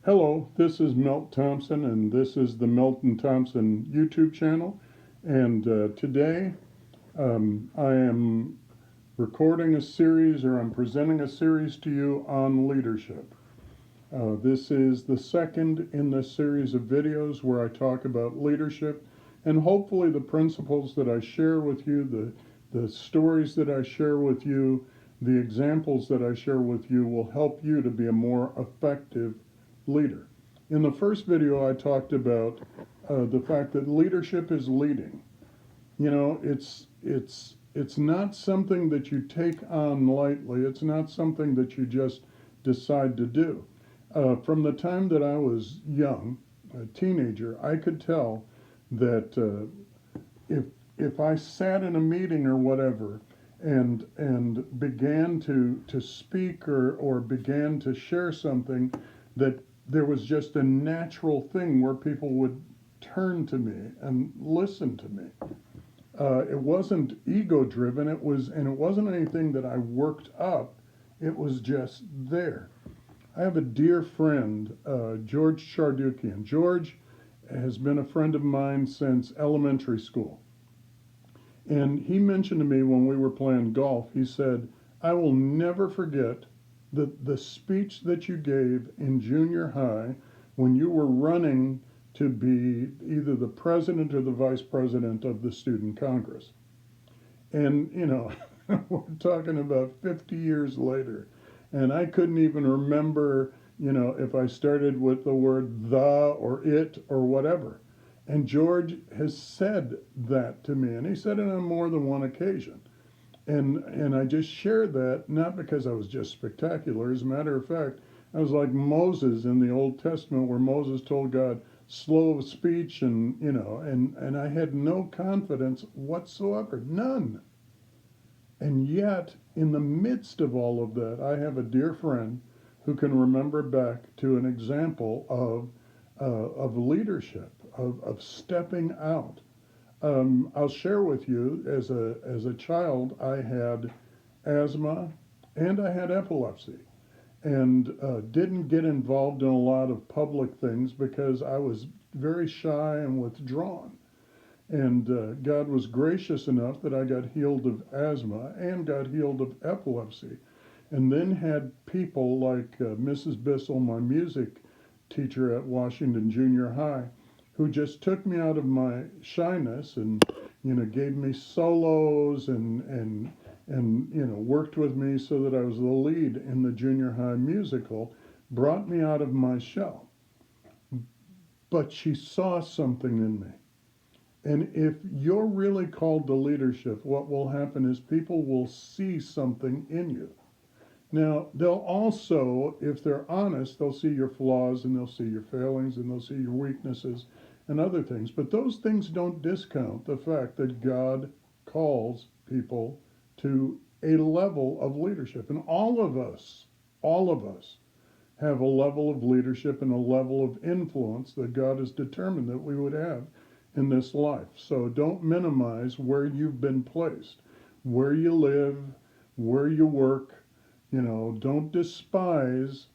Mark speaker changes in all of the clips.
Speaker 1: Hello, this is Milt Thompson, and this is the Milton Thompson YouTube channel. And today I am recording a series, or I'm presenting a series to you on leadership. This is the second in this series of videos where I talk about leadership, and hopefully the principles that I share with you, the stories that I share with you, the examples that I share with you will help you to be a more effective leader. In the first video, I talked about the fact that leadership is leading. It's not something that you take on lightly. It's not something that you just decide to do. From the time that I was young, a teenager, I could tell that if if I sat in a meeting or whatever and began to speak or began to share something, that there was just a natural thing where people would turn to me and listen to me. It wasn't ego driven. It wasn't anything that I worked up. It was just there. I have a dear friend, George Chardukian. George has been a friend of mine since elementary school. And he mentioned to me when we were playing golf, he said, I will never forget the speech that you gave in junior high when you were running to be either the president or the vice president of the student congress. And, we're talking about 50 years later. And I couldn't even remember, if I started with the word the or it or whatever. And George has said that to me, and he said it on more than one occasion. And I just shared that not because I was just spectacular. As a matter of fact, I was like Moses in the Old Testament, where Moses told God, slow of speech, and I had no confidence whatsoever, none. And yet, in the midst of all of that, I have a dear friend who can remember back to an example of leadership, of stepping out. I'll share with you, as a child, I had asthma and I had epilepsy, and didn't get involved in a lot of public things because I was very shy and withdrawn. And God was gracious enough that I got healed of asthma and got healed of epilepsy. And then had people like Mrs. Bissell, my music teacher at Washington Junior High, who just took me out of my shyness and, gave me solos and worked with me so that I was the lead in the junior high musical, brought me out of my shell. But she saw something in me. And if you're really called to leadership, what will happen is people will see something in you. Now, they'll also, if they're honest, they'll see your flaws and they'll see your failings and they'll see your weaknesses and other things. But those things don't discount the fact that God calls people to a level of leadership. And all of us have a level of leadership and a level of influence that God has determined that we would have in this life. So don't minimize where you've been placed, where you live, where you work. Don't despise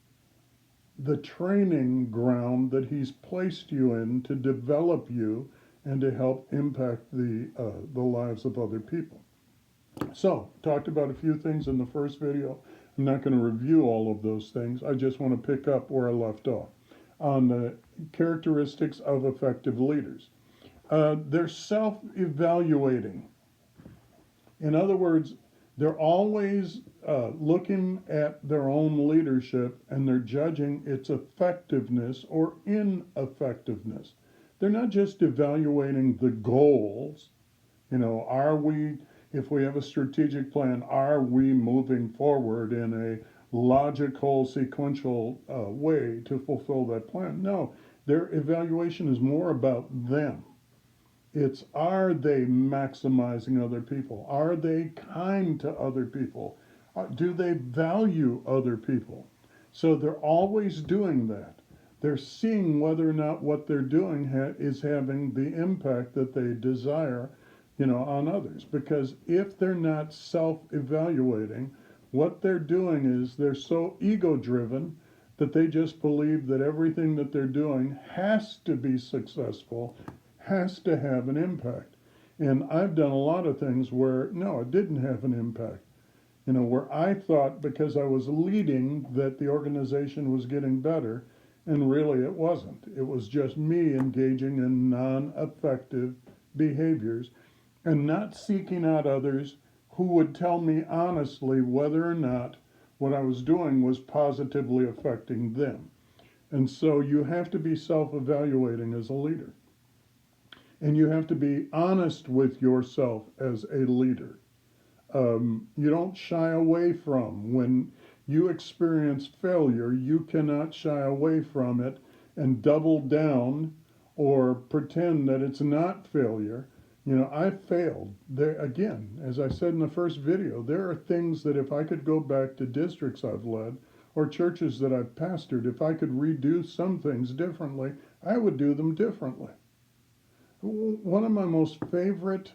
Speaker 1: the training ground that He's placed you in to develop you and to help impact the lives of other people. So, talked about a few things in the first video. I'm not going to review all of those things. I just want to pick up where I left off on the characteristics of effective leaders. They're self-evaluating. In other words, they're always looking at their own leadership and they're judging its effectiveness or ineffectiveness. They're not just evaluating the goals. Are we, if we have a strategic plan, are we moving forward in a logical, sequential way to fulfill that plan? No, their evaluation is more about them. It's, are they maximizing other people? Are they kind to other people? Do they value other people? So they're always doing that. They're seeing whether or not what they're doing is having the impact that they desire, on others. Because if they're not self-evaluating, what they're doing is they're so ego-driven that they just believe that everything that they're doing has to be successful, has to have an impact. And I've done a lot of things where, no, it didn't have an impact. Where I thought because I was leading that the organization was getting better, and really it wasn't. It was just me engaging in non effective behaviors and not seeking out others who would tell me honestly whether or not what I was doing was positively affecting them. And so you have to be self evaluating as a leader. And you have to be honest with yourself as a leader. You don't shy away from when you experience failure, you cannot shy away from it and double down or pretend that it's not failure. I failed. There again, as I said in the first video, there are things that if I could go back to districts I've led or churches that I've pastored, if I could redo some things differently, I would do them differently. One of my most favorite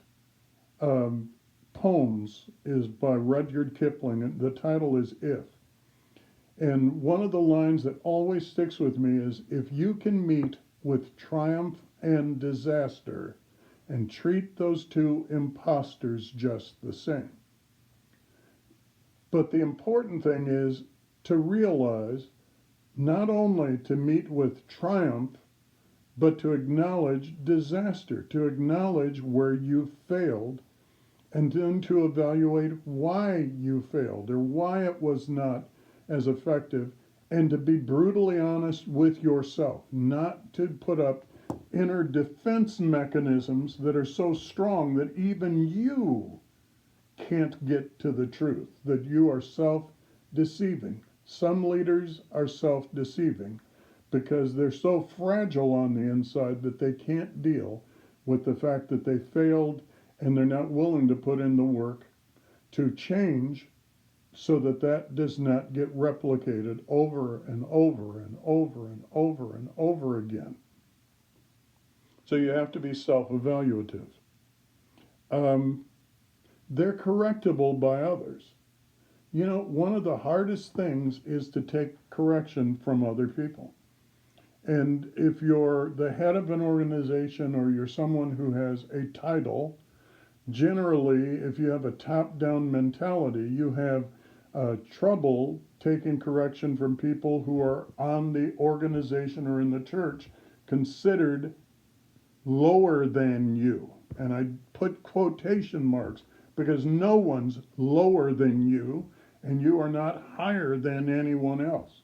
Speaker 1: um, poems is by Rudyard Kipling, and the title is If. And one of the lines that always sticks with me is, if you can meet with triumph and disaster and treat those two impostors just the same. But the important thing is to realize not only to meet with triumph, but to acknowledge disaster, to acknowledge where you failed, and then to evaluate why you failed or why it was not as effective, and to be brutally honest with yourself, not to put up inner defense mechanisms that are so strong that even you can't get to the truth, that you are self-deceiving. Some leaders are self-deceiving because they're so fragile on the inside that they can't deal with the fact that they failed, and they're not willing to put in the work to change so that that does not get replicated over and over and over and over and over again. So you have to be self-evaluative. Um, they're correctable by others. One of the hardest things is to take correction from other people. And if you're the head of an organization or you're someone who has a title, generally, if you have a top-down mentality, you have trouble taking correction from people who are on the organization or in the church considered lower than you. And I put quotation marks because no one's lower than you, and you are not higher than anyone else.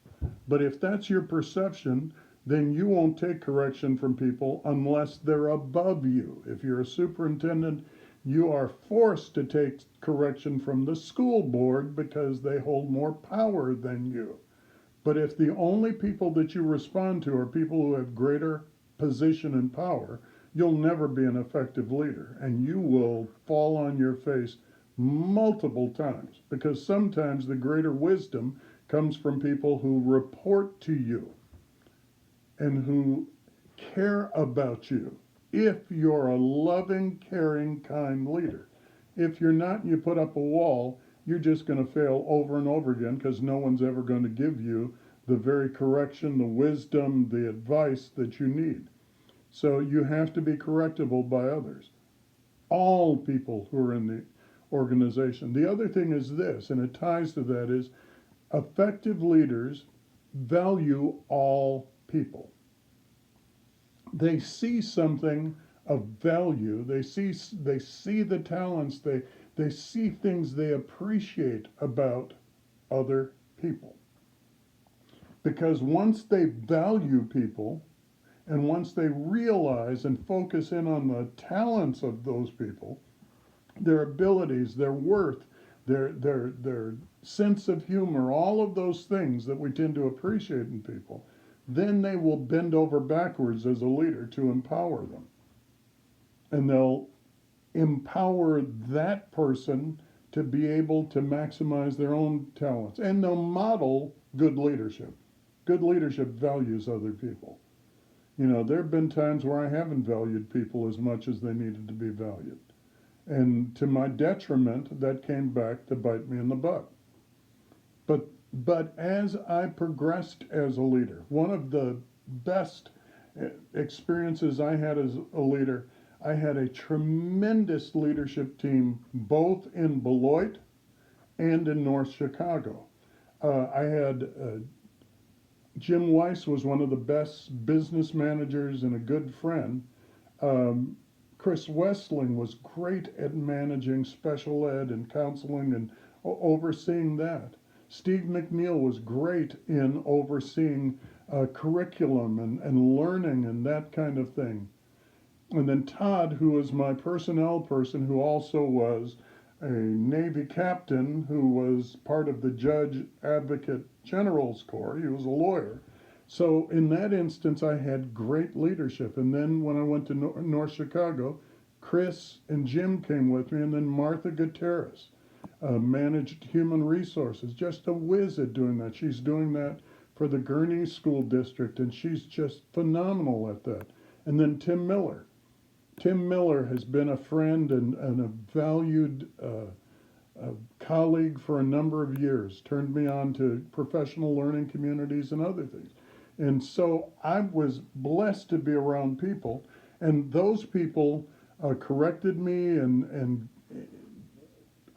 Speaker 1: But if that's your perception, then you won't take correction from people unless they're above you. If you're a superintendent, you are forced to take correction from the school board because they hold more power than you. But if the only people that you respond to are people who have greater position and power, you'll never be an effective leader, and you will fall on your face multiple times, because sometimes the greater wisdom comes from people who report to you and who care about you. If you're a loving, caring, kind leader. If you're not and you put up a wall, you're just going to fail over and over again because no one's ever going to give you the very correction, the wisdom, the advice that you need. So you have to be correctable by others. All people who are in the organization. The other thing is this, and it ties to that, is effective leaders value all people. They see something of value. They see the talents. They see things they appreciate about other people. Because once they value people, and once they realize and focus in on the talents of those people, their abilities, their worth, their sense of humor, all of those things that we tend to appreciate in people, then they will bend over backwards as a leader to empower them. And they'll empower that person to be able to maximize their own talents. And they'll model good leadership. Good leadership values other people. There have been times where I haven't valued people as much as they needed to be valued. And to my detriment, that came back to bite me in the butt. But But as I progressed as a leader, one of the best experiences I had as a leader, I had a tremendous leadership team both in Beloit and in North Chicago. I had Jim Weiss was one of the best business managers and a good friend. Um, Chris Westling was great at managing special ed and counseling and overseeing that. Steve McNeil was great in overseeing curriculum and learning and that kind of thing. And then Todd, who was my personnel person, who also was a Navy captain, who was part of the Judge Advocate General's Corps. He was a lawyer. So in that instance, I had great leadership. And then when I went to North Chicago, Chris and Jim came with me, and then Martha Gutierrez managed human resources. Just a whiz at doing that. She's doing that for the Gurnee School District, and she's just phenomenal at that. And then Tim Miller. Tim Miller has been a friend and a valued a colleague for a number of years, turned me on to professional learning communities and other things. And so I was blessed to be around people, and those people corrected me, and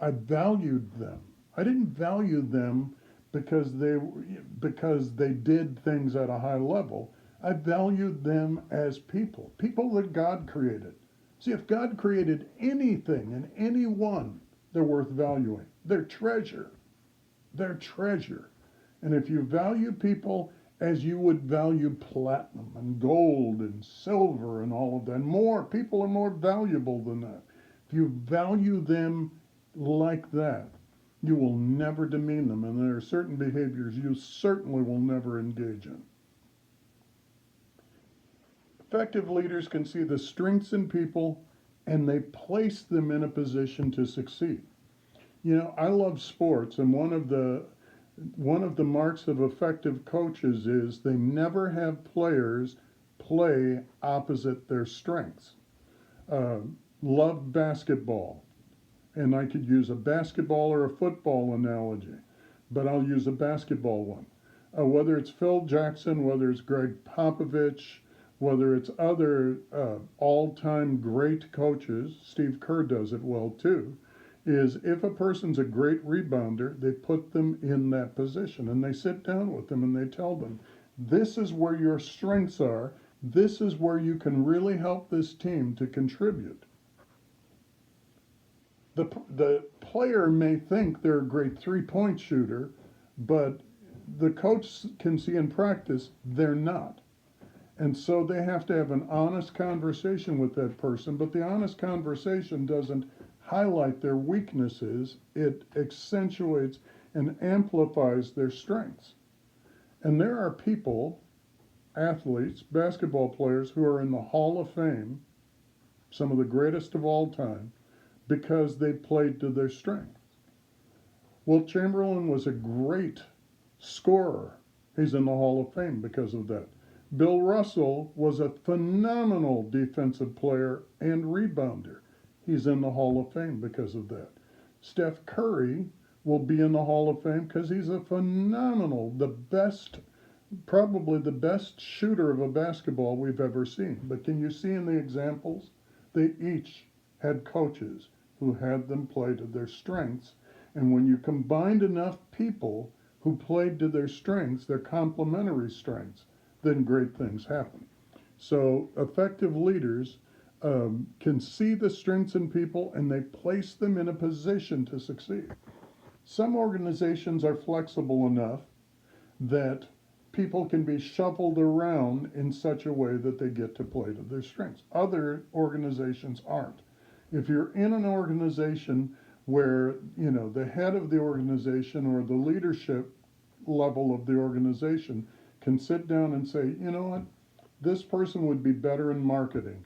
Speaker 1: I valued them. I didn't value them because they did things at a high level. I valued them as people, people that God created. See, if God created anything and anyone, they're worth valuing. They're treasure. They're treasure. And if you value people as you would value platinum and gold and silver and all of that, more people are more valuable than that. If you value them like that, you will never demean them, and there are certain behaviors you certainly will never engage in. Effective leaders can see the strengths in people and they place them in a position to succeed. You know, I love sports, and one of the marks of effective coaches is they never have players play opposite their strengths. Uh, Love basketball, and I could use a basketball or a football analogy, but I'll use a basketball one. Whether it's Phil Jackson, whether it's Greg Popovich, whether it's other all-time great coaches, Steve Kerr does it well too, is if a person's a great rebounder, they put them in that position and they sit down with them and they tell them, this is where your strengths are. This is where you can really help this team to contribute. The player may think they're a great 3-point shooter, but the coach can see in practice they're not. And so they have to have an honest conversation with that person, but the honest conversation doesn't highlight their weaknesses, it accentuates and amplifies their strengths. And there are people, athletes, basketball players, who are in the Hall of Fame, some of the greatest of all time, because they played to their strength. Wilt Chamberlain was a great scorer. He's in the Hall of Fame because of that. Bill Russell was a phenomenal defensive player and rebounder. He's in the Hall of Fame because of that. Steph Curry will be in the Hall of Fame because he's a phenomenal, the best, probably the best shooter of a basketball we've ever seen. But can you see in the examples? They each had coaches who had them play to their strengths. And when you combined enough people who played to their strengths, their complementary strengths, then great things happen. So effective leaders can see the strengths in people and they place them in a position to succeed. Some organizations are flexible enough that people can be shuffled around in such a way that they get to play to their strengths. Other organizations aren't. If you're in an organization where, you know, the head of the organization or the leadership level of the organization can sit down and say, you know what, this person would be better in marketing.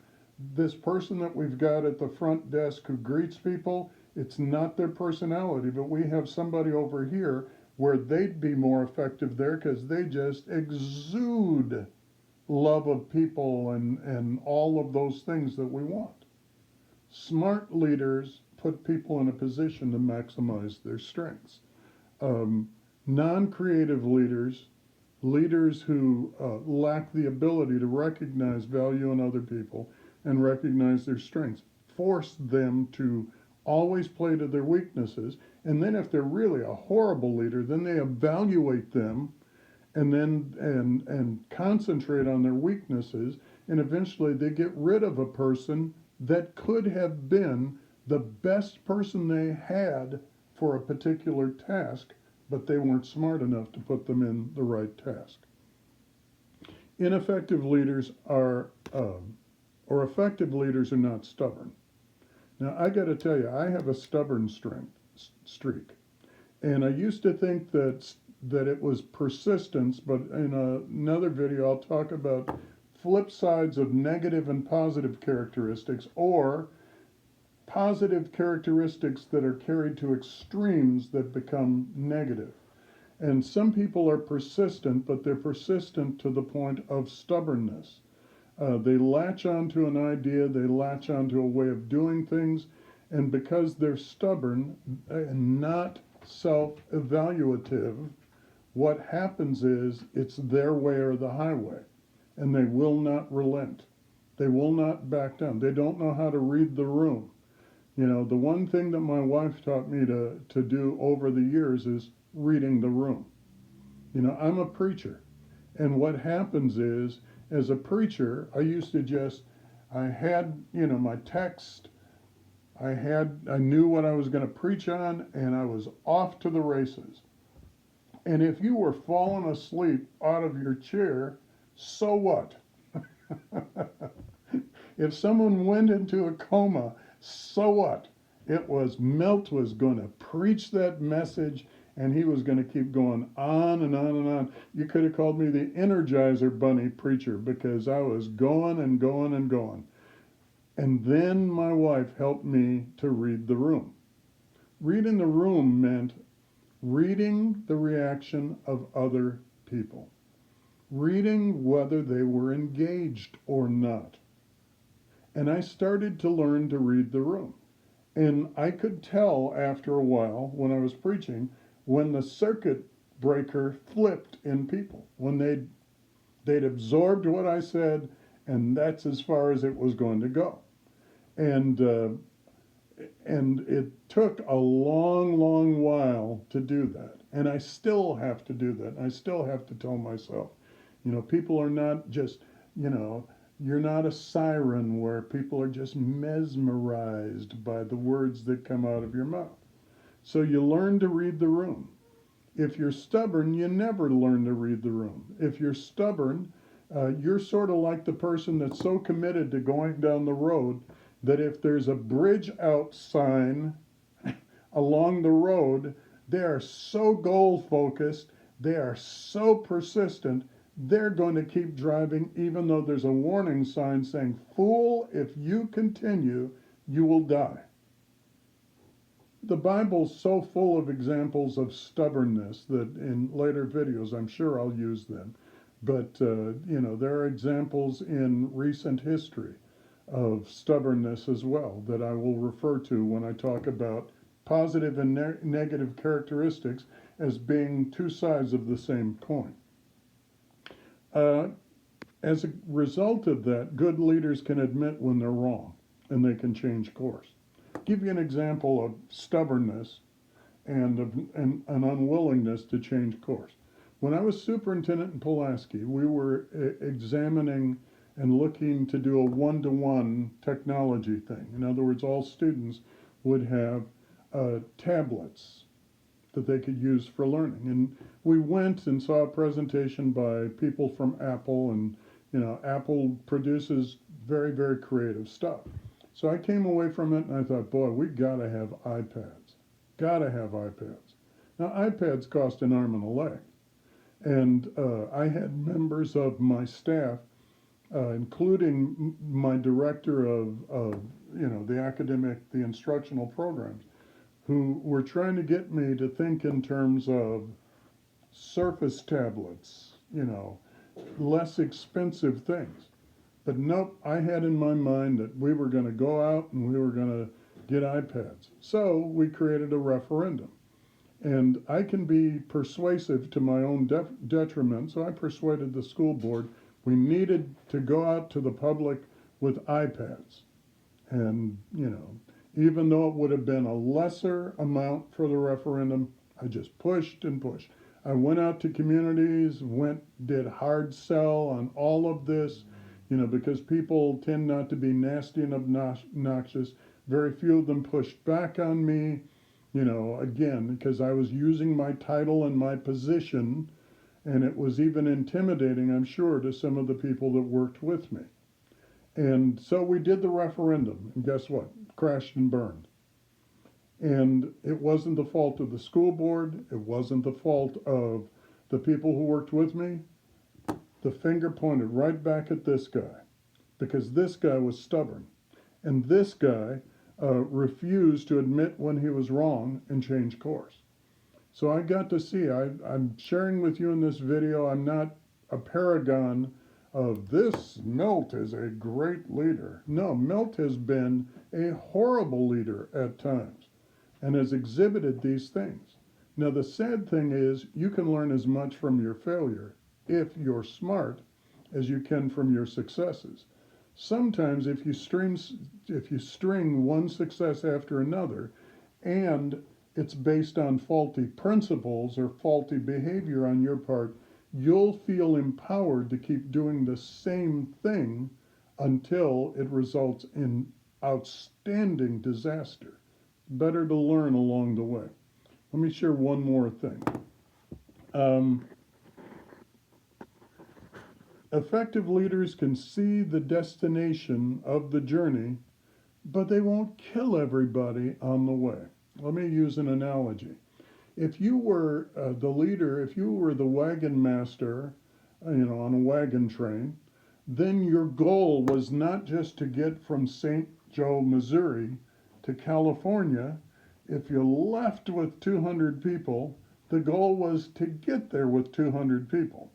Speaker 1: This person that we've got at the front desk who greets people, it's not their personality, but we have somebody over here where they'd be more effective there because they just exude love of people and all of those things that we want. Smart leaders put people in a position to maximize their strengths. Um, Non-creative leaders, leaders who lack the ability to recognize value in other people and recognize their strengths, force them to always play to their weaknesses. And then if they're really a horrible leader, then they evaluate them and concentrate on their weaknesses, and eventually they get rid of a person that could have been the best person they had for a particular task, but they weren't smart enough to put them in the right task. Ineffective leaders are, or effective leaders are not stubborn. Now, I got to tell you, I have a stubborn streak. And I used to think that it was persistence, but in another video, I'll talk about flip sides of negative and positive characteristics, or positive characteristics that are carried to extremes that become negative. And some people are persistent, but they're persistent to the point of stubbornness. They latch onto an idea, they latch onto a way of doing things, and because they're stubborn and not self-evaluative, what happens is it's their way or the highway, and they will not relent. They will not back down. They don't know how to read the room. You know, the one thing that my wife taught me to do over the years is reading the room. You know, I'm a preacher, and what happens is, as a preacher, I used to just, I had, you know, my text, I knew what I was going to preach on, and I was off to the races. And if you were falling asleep out of your chair, so what? If someone went into a coma, so what? It was Milt was going to preach that message, and he was going to keep going on and on and on. You could have called me the Energizer Bunny preacher, because I was going and going and going. And then my wife helped me to read the room. Reading the room meant reading the reaction of other people, reading whether they were engaged or not. And I started to learn to read the room. And I could tell after a while when I was preaching when the circuit breaker flipped in people, when they'd absorbed what I said, and that's as far as it was going to go. And it took a long, long while to do that. And I still have to do that. I still have to tell myself, you know, people are not just, you know, you're not a siren where people are just mesmerized by the words that come out of your mouth. So you learn to read the room. If you're stubborn, you never learn to read the room. If you're stubborn, you're sort of like the person that's so committed to going down the road that if there's a bridge out sign along the road, they are so goal focused, they are so persistent, they're going to keep driving even though there's a warning sign saying, "Fool, if you continue, you will die." The Bible's so full of examples of stubbornness that in later videos I'm sure I'll use them. But, you know, there are examples in recent history of stubbornness as well that I will refer to when I talk about positive and negative characteristics as being two sides of the same coin. As a result of that, good leaders can admit when they're wrong and they can change course. Give you an example of stubbornness and an unwillingness to change course. When I was superintendent in Pulaski, we were examining and looking to do a one-to-one technology thing. In other words, all students would have tablets that they could use for learning. And we went and saw a presentation by people from Apple, and you know, Apple produces very, very creative stuff. So I came away from it and I thought, boy, we gotta have iPads. Gotta have iPads. Now, iPads cost an arm and a leg. And I had members of my staff, including my director of you know, the instructional programs, who were trying to get me to think in terms of Surface tablets, you know, less expensive things. But nope, I had in my mind that we were going to go out and we were going to get iPads. So we created a referendum. And I can be persuasive to my own detriment. So I persuaded the school board we needed to go out to the public with iPads. And, even though it would have been a lesser amount for the referendum, I just pushed and pushed. I went out to communities, did hard sell on all of this, because people tend not to be nasty and obnoxious. Very few of them pushed back on me, again, because I was using my title and my position, and it was even intimidating, I'm sure, to some of the people that worked with me. And so we did the referendum, and guess what? Crashed and burned. And it wasn't the fault of the school board. It wasn't the fault of the people who worked with me. The finger pointed right back at this guy because this guy was stubborn. And this guy refused to admit when he was wrong and change course. So I got to see, I'm sharing with you in this video, I'm not a paragon of this Milt is a great leader. No, Milt has been a horrible leader at times and has exhibited these things. Now, the sad thing is you can learn as much from your failure if you're smart as you can from your successes. Sometimes if you string one success after another and it's based on faulty principles or faulty behavior on your part, you'll feel empowered to keep doing the same thing until it results in outstanding disaster. Better to learn along the way. Let me share one more thing. Effective leaders can see the destination of the journey, but they won't kill everybody on the way. Let me use an analogy. If you were the leader, if you were the wagon master, on a wagon train, then your goal was not just to get from St. Joe, Missouri to California. If you left with 200 people, the goal was to get there with 200 people.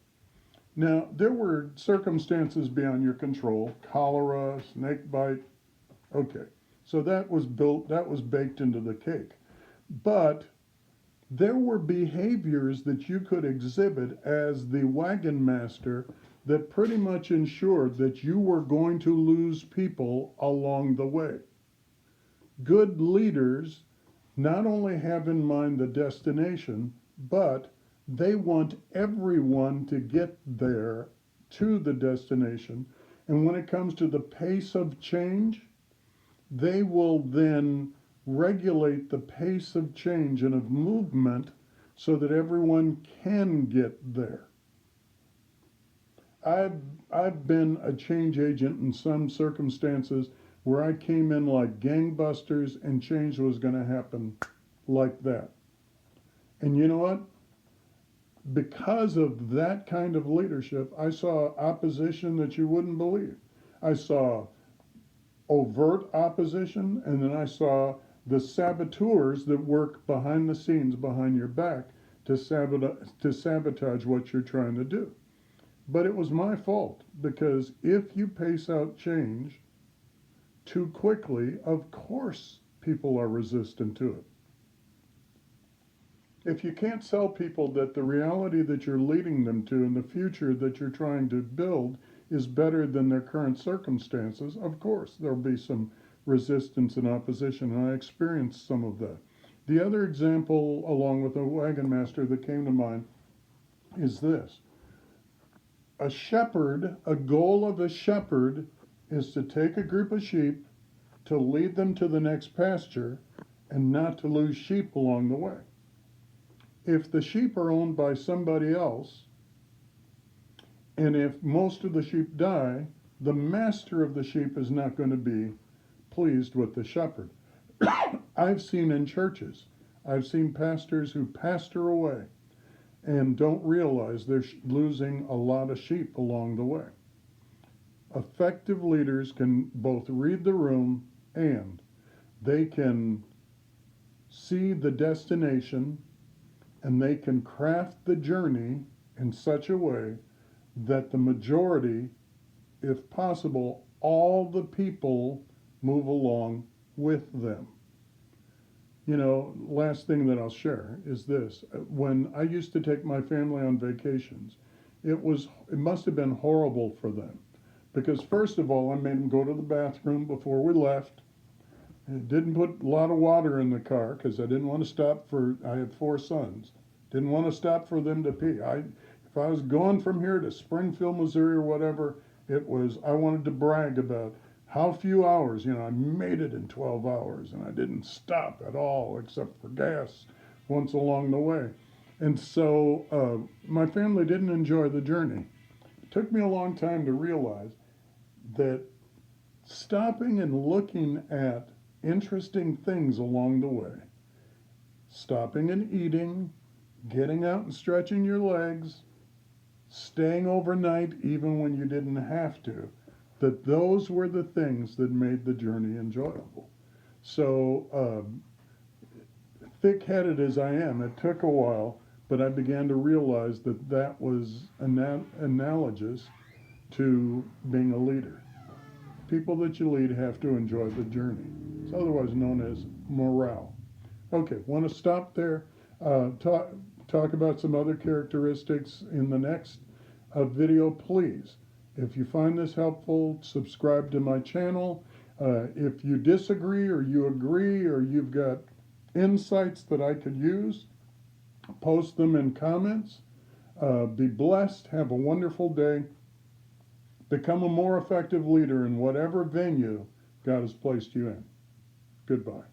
Speaker 1: Now, there were circumstances beyond your control, cholera, snake bite. Okay, so that was baked into the cake. But there were behaviors that you could exhibit as the wagon master that pretty much ensured that you were going to lose people along the way. Good leaders not only have in mind the destination, but they want everyone to get there to the destination. And when it comes to the pace of change, they will then regulate the pace of change and of movement so that everyone can get there. I've been a change agent in some circumstances where I came in like gangbusters and change was going to happen like that. And you know what? Because of that kind of leadership, I saw opposition that you wouldn't believe. I saw overt opposition, and then I saw the saboteurs that work behind the scenes, behind your back, to sabotage what you're trying to do. But it was my fault, because if you pace out change too quickly, of course people are resistant to it. If you can't sell people that the reality that you're leading them to and the future that you're trying to build is better than their current circumstances, of course there'll be some resistance and opposition, and I experienced some of that. The other example, along with the wagon master, that came to mind is this. A goal of a shepherd is to take a group of sheep, to lead them to the next pasture, and not to lose sheep along the way. If the sheep are owned by somebody else, and if most of the sheep die, the master of the sheep is not going to be pleased with the shepherd. I've seen in churches, I've seen pastors who pastor away and don't realize they're losing a lot of sheep along the way. Effective leaders can both read the room and they can see the destination, and they can craft the journey in such a way that the majority, if possible, all the people move along with them. Last thing that I'll share is this. When I used to take my family on vacations, it must have been horrible for them because first of all, I made them go to the bathroom before we left. I didn't put a lot of water in the car because I didn't want to stop I had four sons. Didn't want to stop for them to pee. If I was going from here to Springfield, Missouri or whatever, I wanted to brag about how few hours, I made it in 12 hours and I didn't stop at all except for gas once along the way. And so my family didn't enjoy the journey. It took me a long time to realize that stopping and looking at interesting things along the way, stopping and eating, getting out and stretching your legs, staying overnight even when you didn't have to, that those were the things that made the journey enjoyable. So, thick-headed as I am, it took a while, but I began to realize that that was analogous to being a leader. People that you lead have to enjoy the journey. It's otherwise known as morale. Okay, want to stop there. Talk about some other characteristics in the next video, please. If you find this helpful, subscribe to my channel. If you disagree or you agree or you've got insights that I could use, post them in comments. Be blessed. Have a wonderful day. Become a more effective leader in whatever venue God has placed you in. Goodbye.